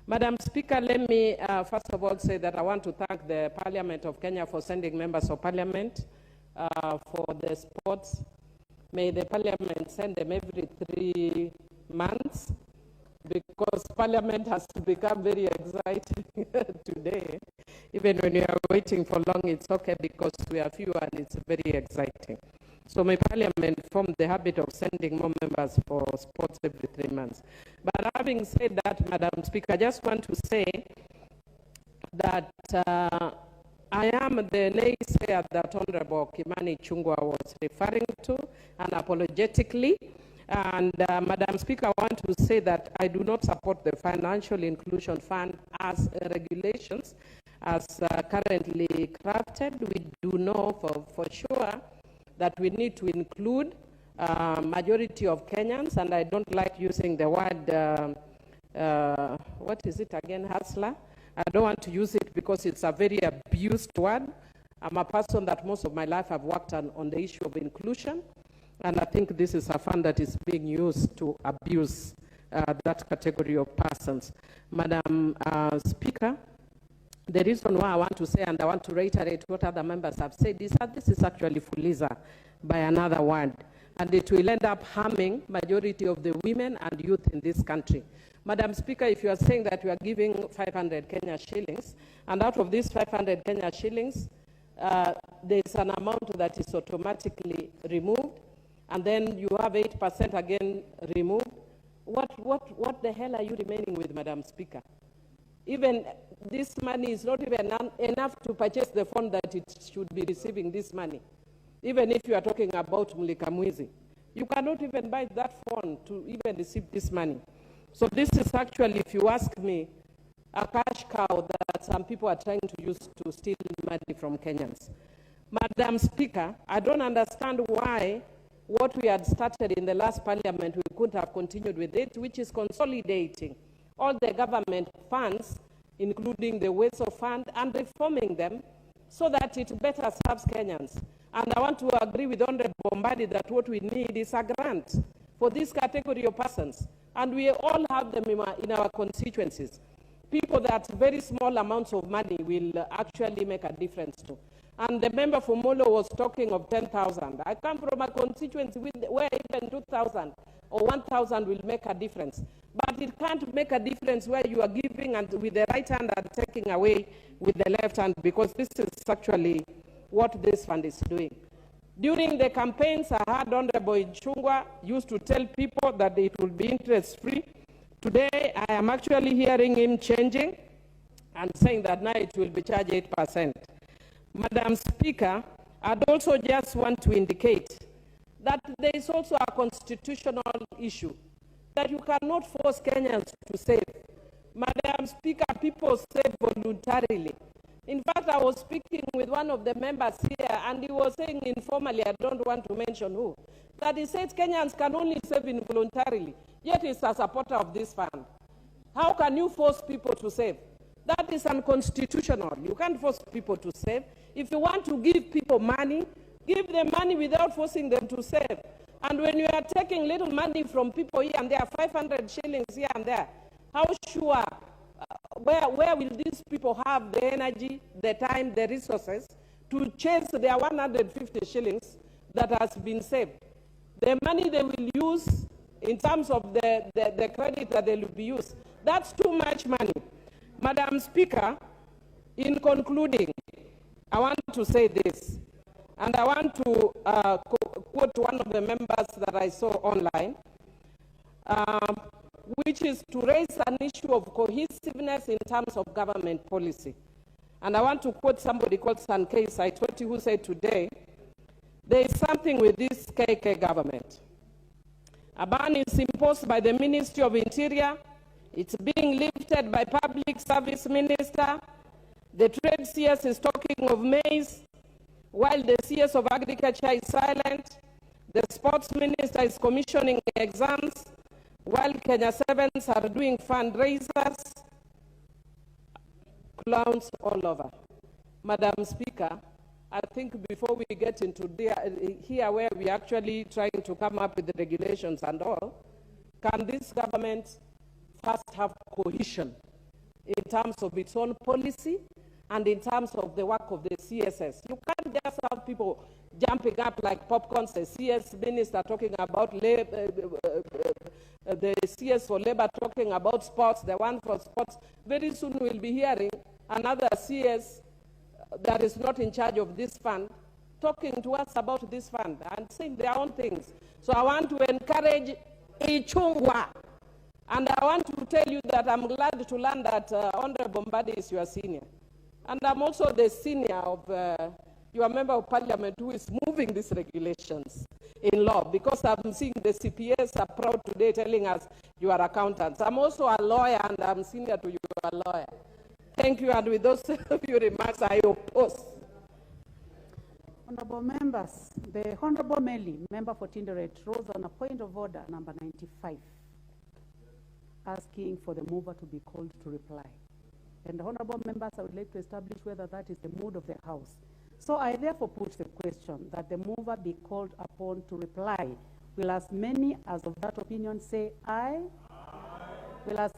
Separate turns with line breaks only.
Madam Speaker, let me first of all say that I want to thank the Parliament of Kenya for sending members of Parliament for the sports. May the Parliament send them every 3 months, because Parliament has become very exciting today. Even when you are waiting for long, it's okay because we are few and it's very exciting. So may Parliament form the habit of sending more members for sports every 3 months. But having said that, Madam Speaker, I just want to say that I am the naysayer that Honorable Kimani Ichung'wah was referring to, unapologetically. And Madam Speaker, I want to say that I do not support the Financial Inclusion Fund as regulations as currently crafted. We do know for sure that we need to include majority of Kenyans, and I don't like using the word, what is it again, hustler? I don't want to use it because it's a very abused word. I'm a person that most of my life I've worked on the issue of inclusion, and I think this is a fund that is being used to abuse that category of persons. Madam Speaker, the reason why I want to say, and I want to reiterate what other members have said, is that this is actually fuliza by another word, and it will end up harming majority of the women and youth in this country. Madam Speaker, if you are saying that you are giving 500 Kenya shillings, and out of these 500 Kenya shillings, there is an amount that is automatically removed, and then you have 8% again removed, what the hell are you remaining with, Madam Speaker? Even this money is not even enough to purchase the phone that it should be receiving this money. Even if you are talking about Mulika Mwizi, you cannot even buy that phone to even receive this money. So this is actually, if you ask me, a cash cow that some people are trying to use to steal money from Kenyans. Madam Speaker, I don't understand why what we had started in the last parliament, we couldn't have continued with it, which is consolidating all the government funds, including the WESO fund, and reforming them so that it better serves Kenyans. And I want to agree with Honorable Mbadi that what we need is a grant for this category of persons. And we all have them in our constituencies. People that very small amounts of money will actually make a difference to. And the member for Molo was talking of 10,000. I come from a constituency where even 2,000 or 1,000 will make a difference. But it can't make a difference where you are giving and with the right hand and taking away with the left hand, because this is actually what this fund is doing. During the campaigns, I heard Honorable Ichung'wah used to tell people that it will be interest-free. Today, I am actually hearing him changing and saying that now it will be charged 8%. Madam Speaker, I'd also just want to indicate that there is also a constitutional issue that you cannot force Kenyans to save. Madam Speaker, people save voluntarily. In fact, I was speaking with one of the members here, and he was saying informally, I don't want to mention who, that he said Kenyans can only save involuntarily, yet he's a supporter of this fund. How can you force people to save? That is unconstitutional. You can't force people to save. If you want to give people money, give them money without forcing them to save. And when you are taking little money from people here and there, 500 shillings here and there, how sure, where will these people have the energy, the time, the resources to chase their 150 shillings that has been saved? The money they will use in terms of the credit that they will be used, that's too much money. Madam Speaker, in concluding, I want to say this, and I want to quote one of the members that I saw online, which is to raise an issue of cohesiveness in terms of government policy. And I want to quote somebody called Sankei Saitoti, who said today, there is something with this KK government. A ban is imposed by the Ministry of Interior. It's being lifted by Public Service Minister. The Trade CS is talking of maize, while the CS of Agriculture is silent. The Sports Minister is commissioning exams, while Kenya Sevens are doing fundraisers. Clowns all over. Madam Speaker, I think before we get into here where we're actually trying to come up with the regulations and all, can this government first have cohesion in terms of its own policy and in terms of the work of the CSS. You can't just have people jumping up like popcorn, the CS minister talking about the CS for labor talking about sports, the one for sports. Very soon we'll be hearing another CS that is not in charge of this fund talking to us about this fund and saying their own things. So I want to encourage Ichungwa. And I want to tell you that I'm glad to learn that Honorable Mbadi is your senior. And I'm also the senior of your member of parliament who is moving these regulations in law, because I'm seeing the CPS are proud today telling us you are accountants. I'm also a lawyer and I'm senior to you, a lawyer. Thank you, and with those few remarks, I oppose.
Honorable members, the Honorable Millie, member for Tinderet, rose on a point of order number 95, asking for the mover to be called to reply. And honorable members, I would like to establish whether that is the mood of the House. So I therefore put the question that the mover be called upon to reply. Will as many as of that opinion say aye? Aye. Will as